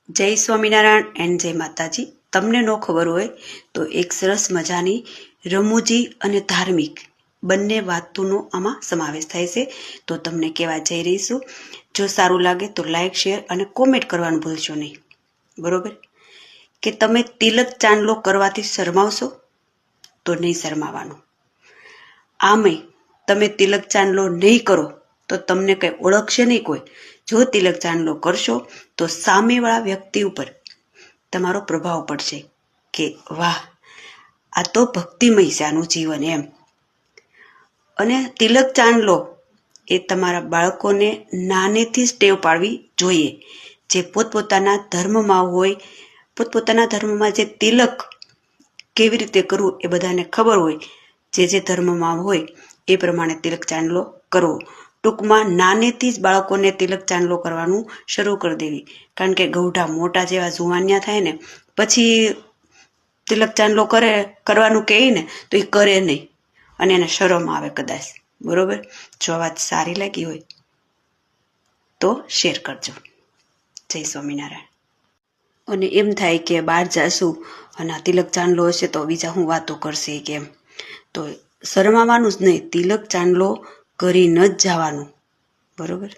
જય સ્વામિનારાયણ એન્ડ જય માતાજી. તમને ન ખબર હોય તો એક સરસ મજાની રમૂજી અને ધાર્મિક બંને વાતોનો આમાં સમાવેશ થાય છે, તો તમને કહેવા જઈ રહીશું. જો સારું લાગે તો લાઈક, શેર અને કોમેન્ટ કરવાનું ભૂલશો નહીં. બરોબર? કે તમે તિલક ચાંદલો કરવાથી શરમાવશો તો નહીં શરમાવાનું. આમેય તમે તિલક ચાંદલો નહીં કરો તો તમને કંઈ ઓળખશે નહીં કોઈ. જો તિલક ચાંદલો કરશો તો સામેવાળા વ્યક્તિ ઉપર તમારો પ્રભાવ પડશે કે વાહ, આ તો ભક્તિમય છે આનું જીવન એમ. અને તિલક ચાંદલો એ તમારા બાળકોને નાનેથી જ ટેવ પાડવી જોઈએ. જે પોતપોતાના ધર્મમાં હોય, પોતપોતાના ધર્મમાં જે તિલક કેવી રીતે કરવું એ બધાને ખબર હોય. જે ધર્મમાં હોય એ પ્રમાણે તિલક ચાંદલો કરવો. ટૂંકમાં નાનેથી જ બાળકોને તિલક ચાંદલો કરવાનું શરૂ કરી દેવી. કારણ કે ગૌઢા મોટા જેવા જુવાનિયા થાય ને પછી તિલક ચાંદલો કરવાનું કહે ને તો એ કરે નહીં અને એને શરમ આવે કદાચ. બરોબર? જો આ વાત સારી લાગી હોય તો શેર કરજો. જય સ્વામિનારાયણ. અને એમ થાય કે બહાર જાશું અને આ તિલક ચાંદલો હશે તો બીજા હું વાતો કરશે કેમ, તો શરમાવાનું જ નહીં, તિલક ચાંદલો કરીને જ જવાનું. બરોબર?